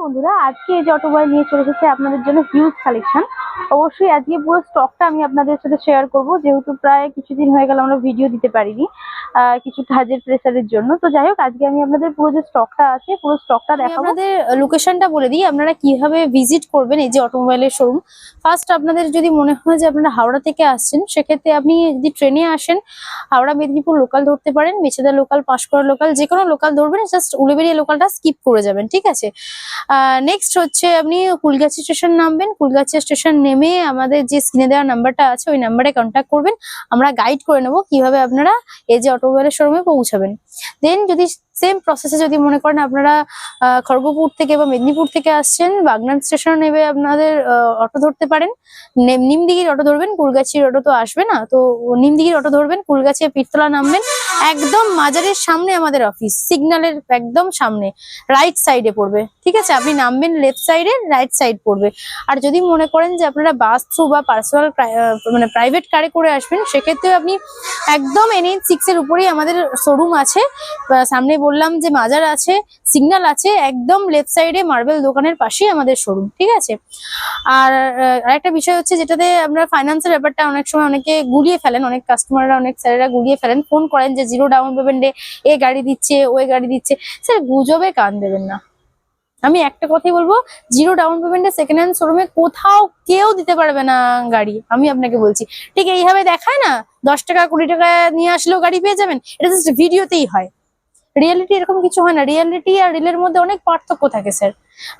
বন্ধুরা, আজকে এই যে অটোমোবাইল নিয়ে চলে এসেছে আপনাদের জন্য হিউজ কালেকশন। অবশ্যই আজকে পুরো স্টকটা আমি আপনাদের সাথে শেয়ার করব, যেহেতু প্রায় কিছুদিন হয়ে গেল আমরা ভিডিও দিতে পারিনি কিছু কাজের প্রেসারের জন্য। তো যাই হোক, আজকে আমি আপনাদের পুরো যে স্টকটা আছে পুরো স্টকটা দেখাবো। আপনাদের লোকেশনটা বলে দিই, আপনারা কিভাবে ভিজিট করবেন এই যে অটোমোবাইলের শোরুম। ফার্স্ট আপনাদের যদি মনে হয় যে আপনারা হাওড়া থেকে আসছেন, সেক্ষেত্রে আপনি যদি ট্রেনে আসেন হাওড়া মেদিনীপুর লোকাল ধরতে পারেন, মেছেদা লোকাল, পাঁশকুড়া লোকাল, যে কোনো লোকাল ধরবেন, জাস্ট উলুবেড়িয়া লোকালটা স্কিপ করে যাবেন, ঠিক আছে। নেক্সট হচ্ছে আপনি কুলগাছি স্টেশন নামবেন। কুলগাছি স্টেশন নেমে আমাদের যে স্ক্রিনে দেওয়া নাম্বারটা আছে ওই নাম্বারে কন্ট্যাক্ট করবেন, আমরা গাইড করে নেবো কিভাবে আপনারা এই যে অটোমোবাইলের শোরুমে পৌঁছাবেন। দেন যদি সেম প্রসেসে যদি মনে করেন আপনারা খড়গপুর থেকে বা মেদিনীপুর থেকে আসছেন, বাগনান স্টেশন নেবে আপনাদের অটো ধরতে পারেন। নিমদিঘির অটো ধরবেন, কুলগাছির অটো তো আসবে না, তো নিমদিঘির অটো ধরবেন, কুলগাছি পীরতলা নামবেন। একদম মাজারের সামনে আমাদের অফিস, সিগন্যালের একদম সামনে রাইট সাইডে পড়বে, ঠিক আছে। আপনি নামবেন লেফট সাইডে, রাইট সাইড পড়বে। আর যদি মনে করেন যে আপনারা বাস থ্রু বা পার্সোনাল মানে প্রাইভেট কারে করে আসবেন, সেক্ষেত্রে আপনি একদম NH6 এর উপরেই আমাদের শোরুম আছে। সামনে বললাম যে মাজার আছে, সিগন্যাল আছে, একদম লেফট সাইডে মার্বেল দোকানের পাশেই আমাদের শোরুম, ঠিক আছে। আর আরেকটা বিষয় হচ্ছে, যেটাতে আমরা ফাইন্যান্সের ব্যাপারটা অনেক সময় অনেকে গুলিয়ে ফেলেন, অনেক কাস্টমাররা, অনেক স্যারেরা গুলিয়ে ফেলেন, ফোন করেন যে 0 ডাউন পেমেন্টে এ গাড়ি দিচ্ছে, ওই গাড়ি দিচ্ছে। স্যার, গুজবে কান দেবেন না। আমি একটা কথাই বলবো, 0 ডাউন পেমেন্টে সেকেন্ড হ্যান্ড শোরুমে কোথাও কেউ দিতে পারবে না গাড়ি, আমি আপনাকে বলছি। ঠিক এইভাবে দেখায় না, 10 টাকা 20 টাকা নিয়ে আসলেও গাড়ি পেয়ে যাবেন, এটা জাস্ট ভিডিওতেই হয়। রিয়েলিটি এরকম কিছু হয় না। রিয়েলিটি আর রিলের মধ্যে অনেক পার্থক্য থাকে স্যার।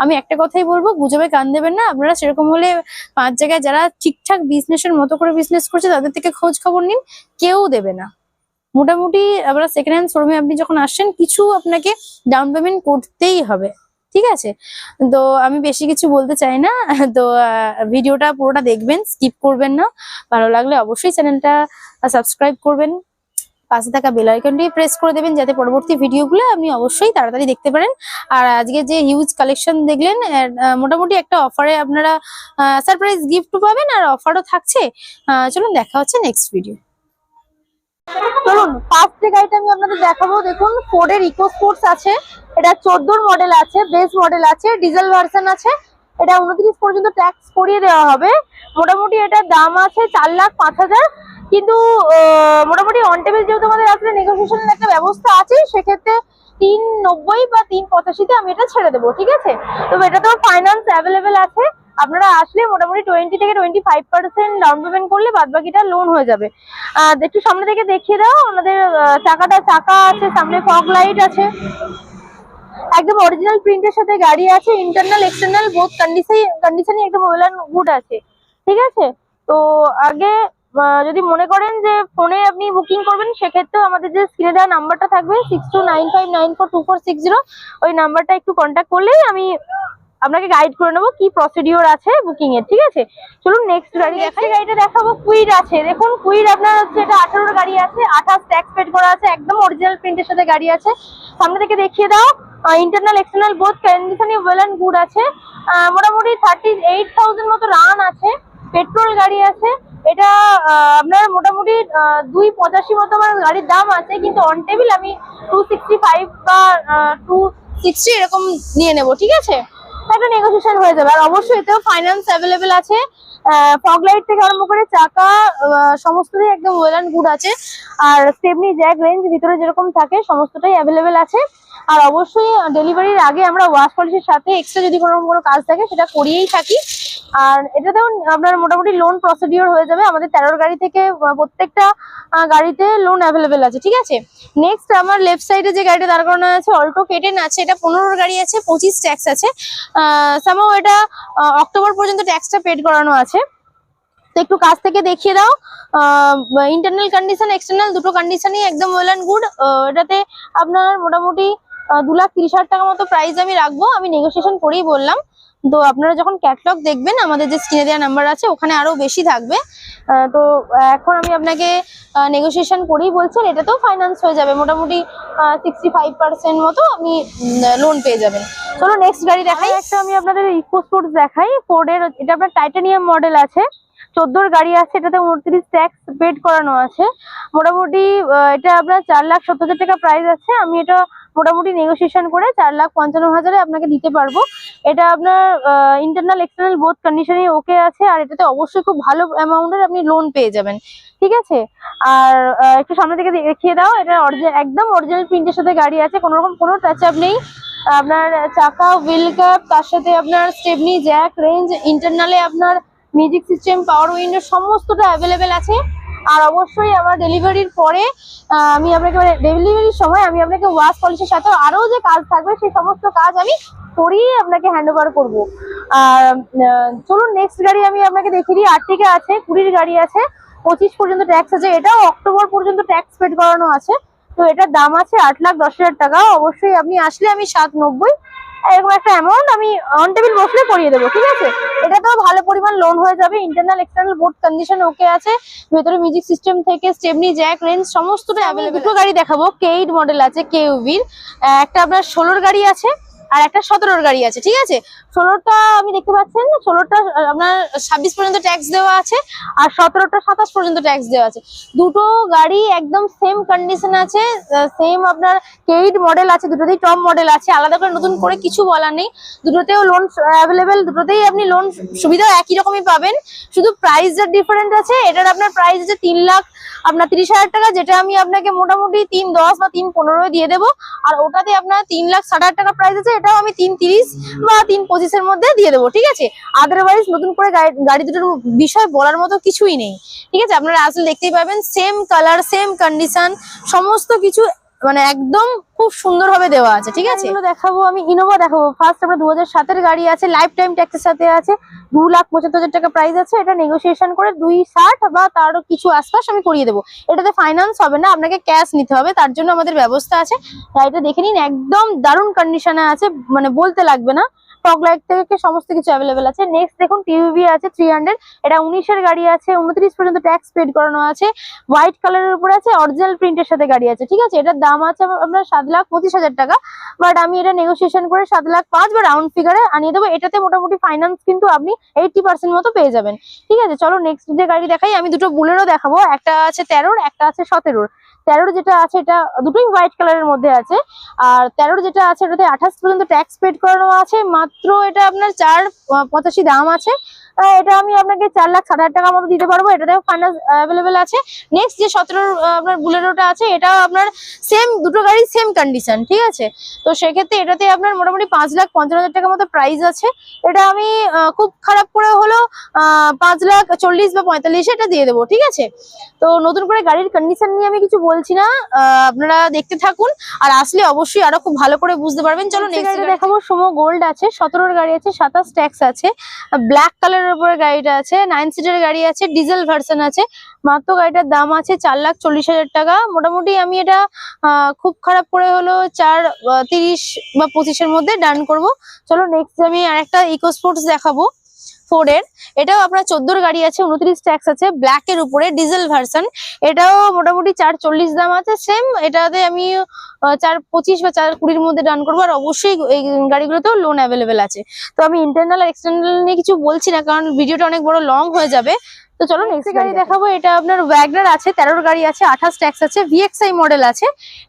আমি একটা কথাই বলবো, গুজবে কান দেবেন না। আপনারা সেরকম হলে 5 জায়গায় যারা ঠিকঠাক বিজনেসের মতো করে বিজনেস করছে তাদের থেকে খোঁজ খবর নিন, কেউ দেবে না। মোটামুটি আপনারা সেকেন্ড হ্যান্ড শোরুমে আপনি যখন আসছেন, কিছু আপনাকে ডাউন পেমেন্ট করতেই হবে, ঠিক আছে। তো আমি বেশি কিছু বলতে চাই না। তো ভিডিওটা পুরোটা দেখবেন, স্কিপ করবেন না। ভালো লাগলে অবশ্যই চ্যানেলটা সাবস্ক্রাইব করবেন, পাশে থাকা বেল আইকনটি প্রেস করে দেবেন, যাতে পরবর্তী ভিডিওগুলো আপনি অবশ্যই তাড়াতাড়ি দেখতে পারেন। আর আজকে যে হিউজ কালেকশন দেখলেন, মোটামুটি একটা অফারে আপনারা সারপ্রাইজ গিফট পাবেন, আর অফারও থাকছে। চলুন দেখা হচ্ছে নেক্সট ভিডিও। চলুন, ফার্স্ট যে গাড়িটা আমি আপনাদের দেখাবো, দেখুন ফোর্ডের ইকো স্পোর্টস আছে। এটা 14 মডেল আছে, বেস মডেল আছে, ডিজেল ভার্সন আছে। এটা 29 পর্যন্ত ট্যাক্স করিয়ে দেওয়া হবে। মোটামুটি এটার দাম আছে 4,05,000। কিন্তু মোটামুটি অন টেবিল যেহেতু আমাদের আসলে নেগোসিয়েশনের একটা ব্যবস্থা আছে, সেক্ষেত্রে 390 বা 385-তে আমি এটা ছেড়ে দেবো, ঠিক আছে। তবে এটা তো ফাইন্যান্স অ্যাভেলেবেল আছে। আপনারা আসলে মোটামুটি 20 থেকে 25% ডাউন পেমেন্ট করলে বাদবাকিটা লোন হয়ে যাবে। একটু সামনে থেকে দেখিয়ে দাও। আমাদের চাকা আছে, সামনে ফগ লাইট আছে, একদম অরিজিনাল প্রিন্টের সাথে গাড়ি আছে। ইন্টারনাল এক্সটার্নাল বোথ কন্ডিশনই একদম ওয়েল এন্ড গুড আছে, ঠিক আছে। তো আগে যদি মনে করেন যে ফোনে আপনি বুকিং করবেন, সেক্ষেত্রেও আমাদের যে স্ক্রিনে দেওয়া নাম্বারটা থাকবে 6295942460, ওই নাম্বারটা একটু কন্ট্যাক্ট করলেই আমি আপনাকে গাইড করে নেবো কি প্রসিডিওর আছে বুকিং এর, ঠিক আছে। চলুন নেক্সট গাড়ি দেখাই। গাড়িটা দেখাবো, কুইড আছে। দেখুন কুইড আপনার হচ্ছে, এটা 18 গাড়ি আছে, 28 ট্যাক্স পেড করা আছে, একদম অরিজিনাল প্রিন্টের সাথে গাড়ি আছে। সামনে থেকে দেখিয়ে দাও। ইন্টারনাল এক্সটার্নাল বোথ কন্ডিশনই ওয়েল এন্ড গুড আছে। মোটামুটি 38,000 মতো রান আছে, পেট্রোল গাড়ি আছে। এটা আপনার মোটামুটি 285 মতো আমার গাড়ির দাম আছে, কিন্তু অন টেবিল আমি 265 বা 260 এরকম নিয়ে নেবো, ঠিক আছে। একটা নেগোসিয়েশন হয়ে যাবে। আর অবশ্যই এতেও ফাইন্যান্স অ্যাভেলেবেল আছে। ফগ লাইট থেকে আরম্ভ করে চাকা সমস্তটাই একদম ওয়েল এন্ড গুড আছে। আর স্টেপনি জ্যাক রেঞ্জ ভিতরে যেরকম থাকে সমস্তটাই অ্যাভেলেবেল আছে। আর অবশ্যই ডেলিভারির আগে আমরা ওয়াশ পলিশের সাথে এক্সট্রা যদি কোনো কাজ থাকে সেটা করিয়েই থাকি। আর এটাতেও আপনার মোটামুটি লোন প্রসিডিওর হয়ে যাবে। আমাদের 13 গাড়ি থেকে প্রত্যেকটা গাড়িতে লোন অ্যাভেলেবেল আছে, ঠিক আছে। নেক্সট আমার লেফট সাইডে যে গাড়িটা দাঁড় করানো আছে, অল্টো K10 আছে। এটা 15 গাড়ি আছে, 25 ট্যাক্স আছে। সামহাও এটা অক্টোবর পর্যন্ত ট্যাক্সটা পেড করানো আছে। তো একটু কাছ থেকে দেখিয়ে দাও। ইন্টারনাল কন্ডিশন, এক্সটার্নাল দুটো কন্ডিশনই একদম ওয়েল এন্ড গুড। এটাতে আপনার মোটামুটি 2,30,000 টাকা মতো প্রাইস আমি রাখবো। আমি নেগোসিয়েশন করেই বললাম। তো আপনারা যখন ক্যাটলগ দেখবেন, আমাদের যে স্ক্রিনে দেওয়া নাম্বার আছে ওখানে আরো বেশি থাকবে। তো এখন আমি আপনাকে নেগোসিয়েশন করেই বলছেন, এটাতেও ফাইন্যান্স হয়ে যাবে। মোটামুটি 65% মতো আপনি লোন পেয়ে যাবেন। চলো নেক্সট গাড়ি দেখাই। একটা আমি আপনাদের ইকো স্পোর্টস দেখাই, ফোর্ডের। এটা আপনার টাইটানিয়াম মডেল আছে, 14 গাড়ি আছে। এটাতে 29 ট্যাক্স পেড করানো আছে। মোটামুটি এটা আপনার 4,70,000 টাকা প্রাইস আছে। আমি এটা মোটামুটি নেগোসিয়েশন করে 4,55,000 আপনাকে দিতে পারবো। এটা আপনার ইন্টারনাল এক্সটার্নাল বোথ কন্ডিশনে ওকে আছে, আর এটাতে অবশ্যই খুব ভালো অ্যামাউন্টের আপনি লোন পেয়ে যাবেন, ঠিক আছে। আর একটু সামনে থেকে দেখিয়ে দাও, এটা একদম অরিজিনাল প্রিন্টের সাথে গাড়ি আছে, কোনো রকম কোনো টাচ আপ নেই। আপনার চাকা, হুইল ক্যাপ, তার সাথে আপনার স্টেপনি, জ্যাক, রেঞ্জ, ইন্টারনালে আপনার মিউজিক সিস্টেম, পাওয়ার উইন্ডো সমস্তটা অ্যাভেলেবেল আছে। আর অবশ্যই আমার ডেলিভারির পরে আমি আপনাকে ডেলিভারির সময় আমি আপনাকে ওয়াশ পলিশের সাথে আরো যে কাজ থাকবে সেই সমস্ত কাজ আমি করিয়ে আপনাকে হ্যান্ড ওভার করবো। আর চলুন নেক্সট গাড়ি আমি আপনাকে দেখিয়ে দিই। আর্টিকা আছে, 20 গাড়ি আছে, 25 পর্যন্ত ট্যাক্স আছে, এটাও অক্টোবর পর্যন্ত ট্যাক্স পেড করানো আছে। তো এটার দাম আছে 8,10,000 টাকা। অবশ্যই আপনি আসলে আমি 7,90 এরকম একটা অ্যামাউন্ট আমি অন টেবিল বসলে করিয়ে দেবো, ঠিক আছে। এটা তো ভালো পরিমাণ লোন হয়ে যাবে, ইন্টারনাল এক্সটার্নাল বোথ কন্ডিশন ওকে আছে, ভেতরে মিউজিক সিস্টেম থেকে স্টেপনি, জ্যাক, রেঞ্জ সমস্তটা অ্যাভেলেবল। দুটো গাড়ি দেখাবো, K8 মডেল আছে কেইউভির, একটা আপনার 16 গাড়ি আছে আর একটা 17 গাড়ি আছে, ঠিক আছে। 16টা আমি দেখতে পাচ্ছেন, 16টা আপনার 26 পর্যন্ত ট্যাক্স দেওয়া আছে, আর 17টা 27 পর্যন্ত ট্যাক্স দেওয়া আছে। দুটো গাড়ি একদম সেম কন্ডিশন আছে, সেম আপনার K8 মডেল আছে, দুটোতেই টপ মডেল আছে, আলাদা করে নতুন করে কিছু বলার নেই। দুটোতেও লোন অ্যাভেলেবেল, দুটোতেই আপনি লোন সুবিধা একই রকমই পাবেন, শুধু প্রাইসের ডিফারেন্ট আছে। এটার আপনার প্রাইস আছে 3,30,000 টাকা, যেটা আমি আপনাকে মোটামুটি 3,10 বা 3,15 দিয়ে দেবো। আর ওটাতে আপনার 3,60,000 টাকা প্রাইস আছে, এটাও আমি 3,30 বা 3,25 এর মধ্যে দিয়ে দেবো, ঠিক আছে। আদারওয়াইজ নতুন করে গাড়ি দুটোর বিষয় বলার মতো কিছুই নেই, ঠিক আছে। আপনারা আসলে দেখতেই পাবেন সেম কালার, সেম কন্ডিশন, সমস্ত কিছু মানে একদম খুব সুন্দরভাবে দেওয়া আছে, ঠিক আছে। এগুলো দেখাবো, আমি ইনোভা দেখাবো। ফার্স্ট আমরা 2007-এর গাড়ি আছে, লাইফ টাইম ট্যাক্সের সাথে আছে, 2,75,000 টাকা প্রাইস আছে। এটা নেগোসিয়েশন করে 2,60 বা তারও কিছু আশপাশ আমি করিয়ে দেবো। এটাতে ফাইন্যান্স হবে না, আপনাকে ক্যাশ নিতে হবে, তার জন্য আমাদের ব্যবস্থা আছে। গাড়িটা দেখে নিন, একদম দারুণ কন্ডিশনে আছে, মানে বলতে লাগবে না। ফগ লাইট থেকে সমস্ত কিছু অ্যাভেলেবেল আছে। নেক্সট দেখুন টিউবি আছে 300, এটা 19-এর গাড়ি আছে, 29 পর্যন্ত ট্যাক্স পেড করানো আছে, হোয়াইট কালারের উপরে আছে, অরিজিনাল প্রিন্টের সাথে গাড়ি আছে, ঠিক আছে। এটার দাম আছে আপনার 7,25,000 টাকা, বাট আমি এটা নেগোসিয়েশন করে 7,05,000 বা রাউন্ড ফিগারে আনিয়ে দেবো। এটাতে মোটামুটি ফাইন্যান্স কিন্তু আপনি 80% মতো পেয়ে যাবেন, ঠিক আছে। চলো নেক্সট যে গাড়ি দেখাই, আমি দুটো বুলেরও দেখাবো, একটা আছে 13, একটা আছে 17। 13 যেটা আছে এটা দুটোই হোয়াইট কালারের মধ্যে আছে, আর 13 যেটা আছে ওটাতে 28 পর্যন্ত ট্যাক্স পেড করানো আছে, মাত্র এটা আপনার 4,85 দাম আছে। এটা আমি আপনাকে 4,60,000 টাকা মতো দিতে পারবো, এটাতেও ফাইন্যান্স অ্যাভেলেবেল আছে। নেক্সট যে 17 আপনার বুলেরোটা আছে, এটাও আপনার সেম, দুটো গাড়ি সেম কন্ডিশন, ঠিক আছে। তো সেক্ষেত্রে এটাতে আপনার মোটামুটি 5,50,000 টাকা মতো প্রাইস আছে। এটা আমি খুব খারাপ করে হলো 5,40,000 বা 45 এটা দিয়ে দেবো, ঠিক আছে। তো নতুন করে গাড়ির কন্ডিশন নিয়ে আমি কিছু বলছি না, আপনারা দেখতে থাকুন, আর আসলে অবশ্যই আরো খুব ভালো করে বুঝতে পারবেন। চলো নেক্সট গাড়িটা দেখাবো। সুমো গোল্ড আছে, 17-এর গাড়ি আছে, 27 ট্যাক্স আছে, ব্ল্যাক কালারের উপরে গাড়িটা আছে, 9 সিটের গাড়ি আছে, ডিজেল ভার্সন আছে। মাত্র গাড়িটার দাম আছে 4,40,000 টাকা। মোটামুটি আমি এটা খুব খারাপ করে হলো 4,30 বা 25-এর মধ্যে ডান করব। চলো নেক্সট আমি আরেকটা ইকো স্পোর্টস দেখাবো, 4-এর, এটাও আপনার 14-এর গাড়ি আছে, 29 ট্যাক্স আছে, ব্ল্যাক এর উপরে ডিজেল ভার্সন। এটাও মোটামুটি 4,40 দাম আছে, সেম। এটাতে আমি 4,25 বা 4,20-এর মধ্যে ডান করবো। আর অবশ্যই এই গাড়িগুলোতেও লোন অ্যাভেলেবেল আছে। তো আমি ইন্টারনাল আর এক্সটার্নাল নিয়ে কিছু বলছি না, কারণ ভিডিওটা অনেক বড় লং হয়ে যাবে। তো চলো নেক্সট গাড়ি দেখাবো। এটা আপনার ওয়াগনার আছে, 13-এর গাড়ি আছে, 28 ট্যাক্স আছে, VXI মডেল আছে।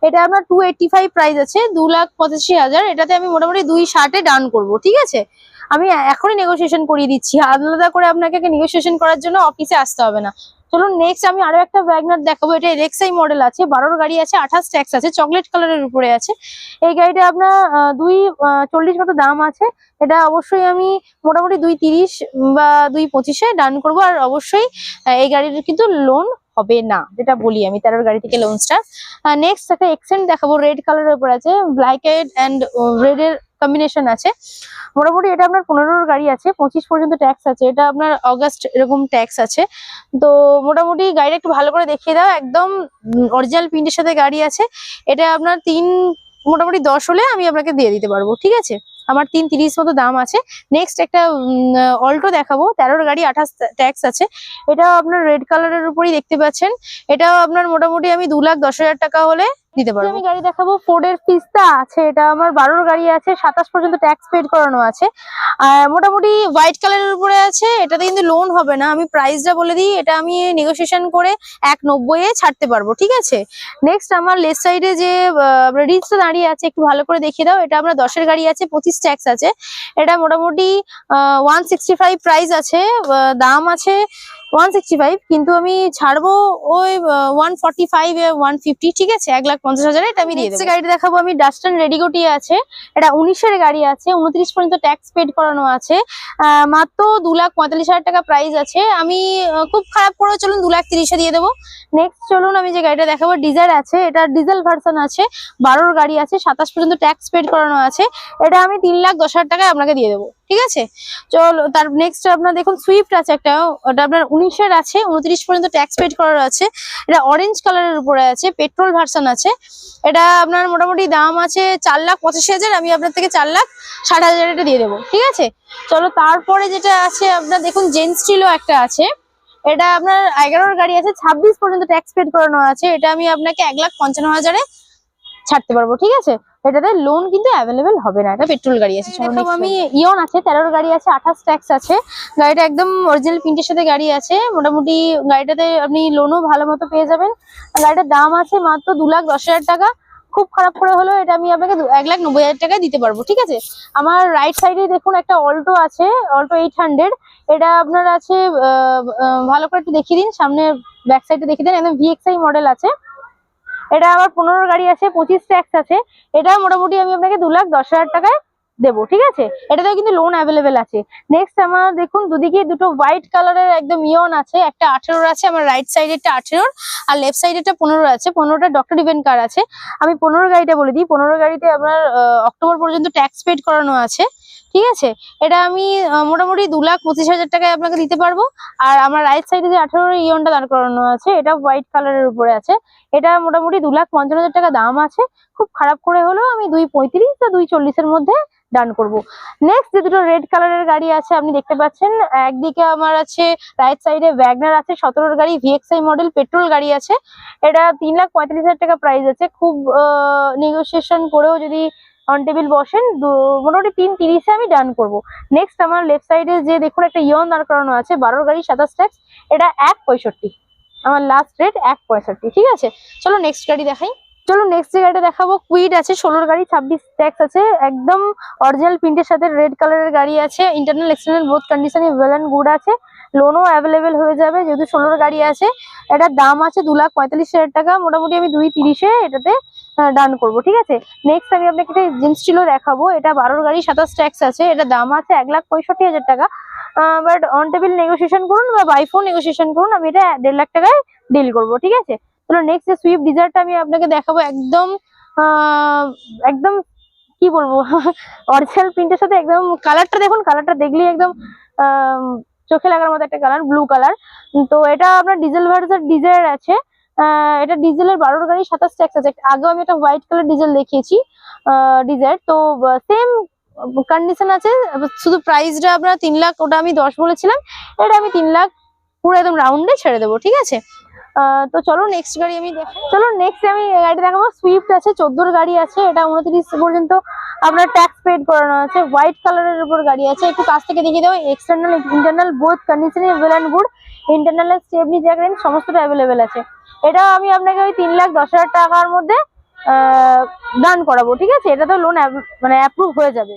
এটা আপনার 285 প্রাইস আছে, 2,85,000। এটাতে আমি মোটামুটি 2,60-এ ডান করবো, ঠিক আছে। আমি এখনই নেগোসিয়েশন করিয়ে দিচ্ছি, আলাদা করে আপনাকে নেগোসিয়েশন করার জন্য অফিসে আসতে হবে না। চলুন নেক্সট আমি আরো একটা ওয়াগনার দেখাবো। এটা RXI মডেল আছে, 12-এর গাড়ি আছে, 28 ট্যাক্স আছে, চকলেট কালারের উপরে আছে। এই গাড়িটা আপনার 2,40 মতো দাম আছে। এটা অবশ্যই আমি মোটামুটি 2,30 বা 2,25-এ ডান করবো। আর অবশ্যই এই গাড়ির কিন্তু লোন হবে না, যেটা বলি আমি 13-এর গাড়ি থেকে লোন স্টার্ট। নেক্সট একটা এক্সেন্ট দেখাবো, রেড কালারের উপর আছে, ব্ল্যাক এন্ড রেড এর কম্বিনেশন আছে। মোটামুটি এটা আপনার 15-এর গাড়ি আছে, 25 পর্যন্ত ট্যাক্স আছে, এটা আপনার অগাস্ট এরকম ট্যাক্স আছে। তো মোটামুটি গাড়িটা একটু ভালো করে দেখিয়ে দাও, একদম অরিজিনাল প্রিন্টের সাথে গাড়ি আছে। এটা আপনার মোটামুটি 10 হলে আমি আপনাকে দিয়ে দিতে পারবো, ঠিক আছে। আমার 3,30 মতো দাম আছে। নেক্সট একটা অল্টো দেখাবো, 13-এর গাড়ি, 28 ট্যাক্স আছে। এটা আপনার রেড কালারের উপরই দেখতে পাচ্ছেন। এটাও আপনার মোটামুটি আমি 2,10,000 টাকা হলে দিতে পারবো। আমি গাড়ি দেখাবো ফোর্ড এর পিস্তা আছে, এটা আমার 12 গাড়ি আছে, 27 পর্যন্ত ট্যাক্স পেড করানো আছে, আর মোটামুটি হোয়াইট কালারের উপরে আছে। এটাতে কিন্তু লোন হবে না, আমি প্রাইসটা বলে দিই, এটা আমি নেগোসিয়েশন করে 190 এ ছাড়তে পারবো, ঠিক আছে। নেক্সট আমার লেফট সাইডে যে রিচটা দাঁড়িয়ে আছে একটু ভালো করে দেখিয়ে দাও, এটা আমরা 10 এর গাড়ি আছে, 25 ট্যাক্স আছে। এটা মোটামুটি 165 প্রাইস আছে, দাম আছে 165, কিন্তু আমি ছাড়বো ওই 145 150, ঠিক আছে, 1,50,000 এটা আমি দিয়ে দেবো। গাড়ি দেখাবো আমি ডাস্টার রেডিগোটি আছে, এটা 19 এর গাড়ি আছে, 29 পর্যন্ত ট্যাক্স পেড করানো আছে, মাত্র 2,45,000 টাকা প্রাইস আছে। আমি খুব খারাপ করে চলুন 2,30,000 দিয়ে দেবো। নেক্সট চলুন আমি যে গাড়িটা দেখাবো ডিজায়ার আছে, এটা ডিজেল ভার্সন আছে, 12 গাড়ি আছে, 27 পর্যন্ত ট্যাক্স পেড করানো আছে। এটা আমি 3,10,000 টাকায় আপনাকে দিয়ে দেবো, ঠিক আছে। চলো তার নেক্সট আপনার দেখুন সুইফট আছে একটা, ওটা আপনার 19 এর আছে, 29 পর্যন্ত ট্যাক্স পেড করার আছে। এটা অরেঞ্জ কালারের উপরে আছে, পেট্রোল ভার্সন আছে। এটা আপনার মোটামুটি দাম আছে 4,85,000, আমি আপনার থেকে 4,60,000 এটা দিয়ে দেবো, ঠিক আছে। চলো তারপরে যেটা আছে আপনার দেখুন জেন স্টিলও একটা আছে, এটা আপনার 11 গাড়ি আছে, 26 পর্যন্ত ট্যাক্স পেড করানো আছে। এটা আমি আপনাকে 1,55,000 এ ছাড়তে পারবো, ঠিক আছে। এটাতে লোন কিন্তু অ্যাভেলেবেল হবে না, এটা পেট্রোল গাড়ি আছে। আমি ইয়ন আছে, 13 গাড়ি আছে, 28 ট্যাক্স আছে। গাড়িটা একদম অরিজিনাল প্রিন্টের সাথে গাড়ি আছে, মোটামুটি গাড়িটাতে আপনি লোনও ভালো মতো পেয়ে যাবেন। গাড়িটার দাম আছে মাত্র 2,10,000 টাকা, খুব খারাপ করে হলেও এটা আমি আপনাকে 1,90,000 টাকায় দিতে পারবো, ঠিক আছে। আমার রাইট সাইডে দেখুন একটা অল্টো আছে, অল্টো 800, এটা আপনার আছে ভালো করে একটু দেখিয়ে দিন, সামনে ব্যাক সাইডে দেখিয়ে দিন, একদম VXI মডেল আছে। এটা আবার 15 গাড়ি আছে, 25 ট্যাক্স আছে। এটা মোটামুটি আমি আপনাকে 2,10,000 টাকায় দেবো, ঠিক আছে। এটাতেও কিন্তু লোন অ্যাভেলেবেল আছে। নেক্সট আমার দেখুন দুদিকে দুটো হোয়াইট কালারের একদম ইয়ন আছে, একটা 18 আছে, আমার রাইট সাইডেরটা 18 আর লেফট সাইডেরটা 15 আছে। 15টা ডক্টর ইভেন্ট কার আছে। আমি 15 গাড়িটা বলে দিই, 15 গাড়িতে আপনার অক্টোবর পর্যন্ত ট্যাক্স পেড করানো আছে, ঠিক আছে। এটা আমি মোটামুটি 2,25,000 টাকায় আপনাকে দিতে পারবো। আর আমার রাইট সাইডে যে 18 ইয়নটা দাঁড় করানো আছে, এটা হোয়াইট কালারের উপরে আছে, এটা মোটামুটি 2,55,000 টাকা দাম আছে। খুব খারাপ করে হলেও আমি 2,35 বা 2,40 এর মধ্যে ডান করব। নেক্সট যে দুটো রেড কালারের গাড়ি আছে আপনি দেখতে পাচ্ছেন, একদিকে আমার আছে রাইট সাইডে ওয়াগনার আছে, 17 গাড়ি, VXI মডেল, পেট্রোল গাড়ি আছে। এটা 3,35,000 টাকা প্রাইস আছে। খুব নেগোসিয়েশন করেও যদি অন টেবিল বসেন মোটামুটি 3,30 এ আমি ডান করব। নেক্সট আমার লেফট সাইডে যে দেখুন একটা ইয়ন দাঁড় করানো আছে, 12 গাড়ি, 27 ট্যাক্স, এটা 1,65, আমার লাস্ট রেট 1,65, ঠিক আছে। চলো নেক্সট গাড়ি দেখাই। চলো নেক্সট যে গাড়িটা দেখাবো কুইড আছে, 16 গাড়ি, 26 ট্যাক্স আছে, একদম অরিজিনাল প্রিন্টের সাথে রেড কালারের গাড়ি আছে, ইন্টারনাল এক্সটার্নাল বোথ কন্ডিশনে ওয়েল এন্ড গুড আছে, লোনও অ্যাভেলেবেল হয়ে যাবে যেহেতু 16 গাড়ি আছে। এটার দাম আছে 2,45,000 টাকা, মোটামুটি আমি 2,30 এ এটাতে ডান করবো, ঠিক আছে। নেক্সট আমি আপনাকে একটা জিন্স স্টিলও দেখাবো, এটা 12 গাড়ি, 27 ট্যাক্স আছে, এটা দাম আছে 1,65,000 টাকা। বাট অন টেবিল নেগোসিয়েশন করুন বা বাই ফোন নেগোসিয়েশন করুন, আমি এটা 1.5 লাখ টাকায় ডিল করবো, ঠিক আছে। চলো নেক্সট যে সুইফট ডিজায়ারটা আমি আপনাকে দেখাবো, একদম একদম কি বলবো অরিজিনাল প্রিন্টের সাথে, একদম কালারটা দেখুন, কালারটা দেখলেই একদম চোখে লাগার মতো একটা কালার, ব্লু কালার। তো এটা আপনার ডিজেল ভার্সন ডিজায়ার আছে, এটা ডিজেলের 12 গাড়ি, 27 ট্যাক্স আছে। আগেও আমি একটা হোয়াইট কালার ডিজেল দেখিয়েছি ডিজায়ার, তো সেম কন্ডিশন আছে, শুধু প্রাইসটা আপনার 3 লাখ, ওটা আমি 10 বলেছিলাম, এটা আমি 3 লাখ পুরো একদম রাউন্ডে ছেড়ে দেবো, ঠিক আছে। তো চলো নেক্সট গাড়ি আমি দেখাই। চলো নেক্সট আমি গাড়িটা দেখাবো, সুইফট আছে, 14 গাড়ি আছে, এটা 29 পর্যন্ত আপনার ট্যাক্স পেড করানো আছে, হোয়াইট কালারের উপর গাড়ি আছে। একটু কাছ থেকে দেখিয়ে দেবো, এক্সটার্নাল ইন্টারনাল বোথ কন্ডিশনে well and good, internal stepney jack wrench সমস্তটা অ্যাভেলেবেল আছে। এটা আমি আপনাকে ওই 3,10,000 টাকার মধ্যে ডান করাবো, ঠিক আছে। এটা তো লোন মানে অ্যাপ্রুভ হয়ে যাবে।